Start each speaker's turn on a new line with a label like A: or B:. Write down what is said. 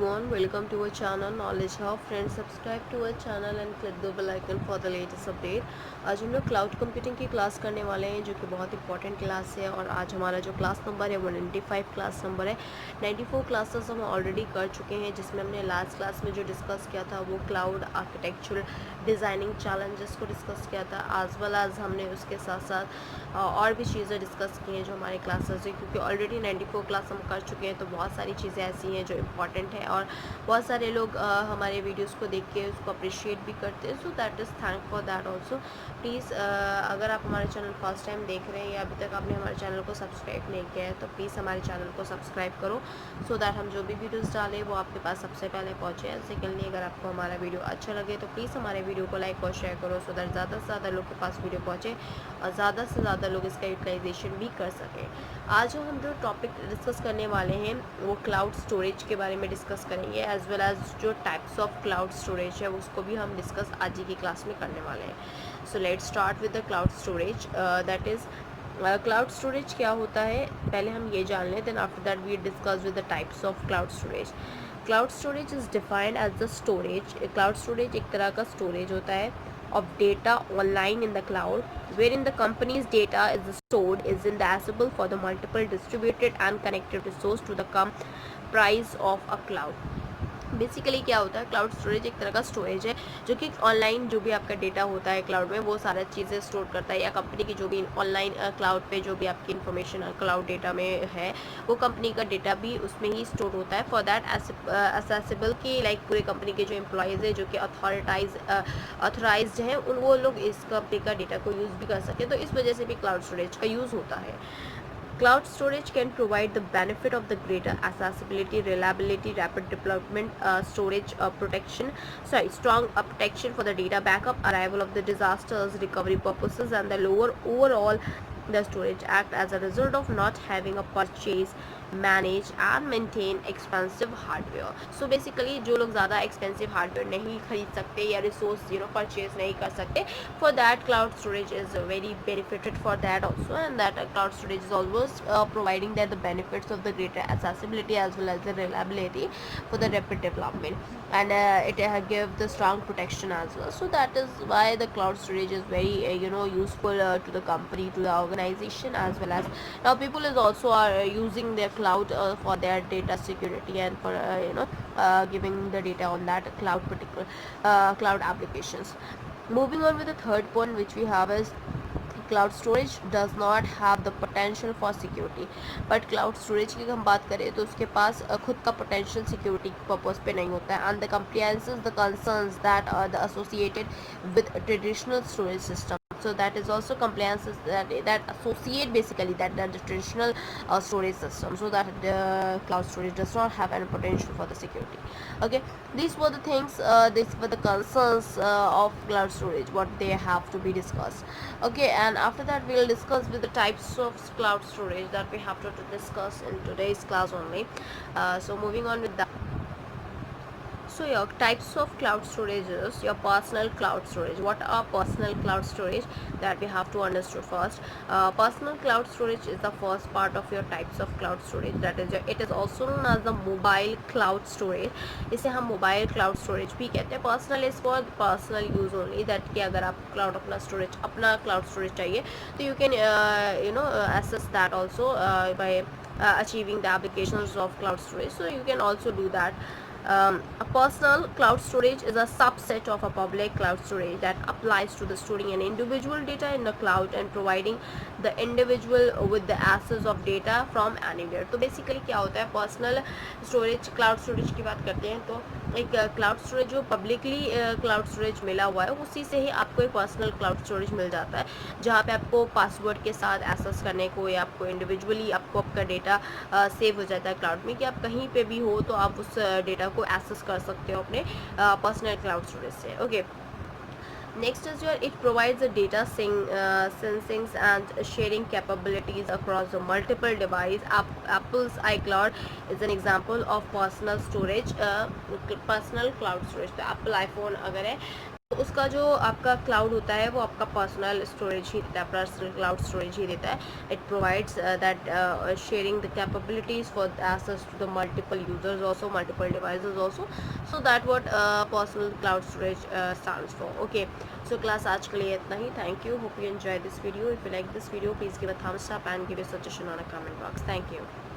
A: everyone, welcome to our channel Knowledge Hub. Friends, subscribe to our channel and click the bell icon for the latest update. आज हम लोग cloud computing की class करने वाले हैं जो कि बहुत इंपॉर्टेंट क्लास है। और आज हमारा जो क्लास नंबर है वो 95 क्लास नंबर है। 94 क्लासेस हम ऑलरेडी कर चुके हैं, जिसमें हमने लास्ट क्लास में जो डिस्कस किया था वो क्लाउड आर्किटेक्चरल डिज़ाइनिंग चैलेंजेस को डिस्कस किया था, एज वेल एज हमने उसके साथ साथ और भी चीज़ें डिस्कस की हैं जो हमारे क्लासेस है, क्योंकि ऑलरेडी 94 क्लास हम कर चुके हैं। तो बहुत सारी चीज़ें ऐसी हैं जो इम्पॉर्टेंट है और बहुत सारे लोग हमारे वीडियोस को देख के उसको अप्रिशिएट भी करते हैं। So that is thank for that also. Please अगर आप हमारे चैनल फर्स्ट टाइम देख रहे हैं या अभी तक आपने हमारे चैनल को सब्सक्राइब नहीं किया है तो प्लीज़ हमारे चैनल को सब्सक्राइब करो, सो दैट हम जो भी वीडियोज़ डालें वो आपके पास सबसे पहले पहुँचे। सेकेंडली, अगर आपको हमारा वीडियो अच्छा लगे तो प्लीज़ हमारे वीडियो को लाइक और शेयर करो, सो दैट ज़्यादा से ज़्यादा लोग के पास वीडियो पहुँचे और ज़्यादा से ज़्यादा लोग इसका यूटिलाइजेशन भी कर सकें। आज हम जो टॉपिक डिस्कस करने वाले हैं वो क्लाउड स्टोरेज के बारे में डिस्कस करेंगे, एज वेल एज जो टाइप्स ऑफ क्लाउड स्टोरेज है उसको भी हम डिस्कस आज ही की क्लास में करने वाले हैं। So let's start with the cloud storage. That is cloud storage क्या होता है, पहले हम ये जान लें, then after that we discuss with the types of cloud storage. Cloud storage is defined as the storage. Cloud storage एक तरह का स्टोरेज होता है of data online in the cloud, wherein the company's data is stored is indexable for the multiple distributed and connected resource to the comprise of a cloud. Basically क्या होता है, cloud storage एक तरह का storage है जो कि online जो भी आपका डेटा होता है क्लाउड में वो सारा चीज़ें स्टोर करता है, या कंपनी की जो भी ऑनलाइन क्लाउड पे जो भी आपकी इन्फॉर्मेशन क्लाउड डेटा में है वो कंपनी का डेटा भी उसमें ही स्टोर होता है। फॉर दैट एसेसिबल की लाइक पूरे कंपनी के जो एम्प्लॉयज़ है जो कि ऑथराइज्ड हैं उन वो लोग इस कंपनी का डेटा को यूज़ भी कर सकें, तो इस वजह से भी क्लाउड स्टोरेज का यूज़ होता है। Cloud storage can provide the benefit of the greater accessibility, reliability, rapid deployment, strong protection for the data backup, arrival of the disasters, recovery purposes, and the lower overall the storage act as a result of not having a purchase, manage and maintain expensive hardware. So basically जो लोग ज़्यादा expensive hardware नहीं खरीद सकते या resource purchase नहीं कर सकते, for that cloud storage is very benefited for that also, and that cloud storage is always providing that the benefits of the greater accessibility as well as the reliability for the rapid development, and it give the strong protection as well. So that is why the cloud storage is very useful to the company, to the organization, as well as now people is also are using their cloud for their data security and for giving the data on that cloud particular cloud applications. Moving on with the third point which we have is cloud storage does not have the potential for security. But cloud storage की हम बात करें तो उसके पास खुद का potential security purpose पे नहीं होता है, and the compliances the concerns that are the associated with traditional storage system. So that is also compliances that associate basically that the traditional storage system, so that cloud storage does not have any potential for the security. Okay, these were the things, these were the concerns of cloud storage, what they have to be discussed. Okay, and after that we'll discuss with the types of cloud storage that we have to discuss in today's class only. So moving on with that. So your types of cloud storage is your personal cloud storage. What are personal cloud storage? That we have to understand first. Personal cloud storage is the first part of your types of cloud storage. That is it is also known as the mobile cloud storage. इसे हम mobile cloud storage भी कहते हैं. Personal is for personal use only. That कि अगर आप cloud अपना cloud storage चाहिए तो you can access that also by achieving the applications of cloud storage. So you can also do that. A personal cloud storage is a subset of a public cloud storage that applies to the storing an individual data in the cloud and providing the individual with the access of data from anywhere. तो basically क्या होता है, personal storage cloud storage की बात करते हैं तो एक क्लाउड स्टोरेज जो पब्लिकली क्लाउड स्टोरेज मिला हुआ है उसी से ही आपको एक पर्सनल क्लाउड स्टोरेज मिल जाता है, जहाँ पे आपको पासवर्ड के साथ एक्सेस करने को या आपको इंडिविजुअली आपको आपका डेटा सेव हो जाता है क्लाउड में, कि आप कहीं पे भी हो तो आप उस डेटा को एक्सेस कर सकते हो अपने पर्सनल क्लाउड स्टोरेज से. Okay, next is your it provides the data sensing and sharing capabilities across the multiple device. Apple's iCloud is an example of personal storage, personal cloud storage. तो Apple iPhone अगर है उसका जो आपका cloud होता है वो आपका पर्सनल स्टोरेज ही देता है, पर्सनल क्लाउड स्टोरेज ही देता है। It provides that sharing the capabilities for access to the multiple users also, multiple devices also. So that what personal cloud storage stands for. Okay, so class आज के लिए इतना ही. Thank you, hope you enjoy this video. If you like this video, please give a thumbs up and give a suggestion on a comment box. Thank you.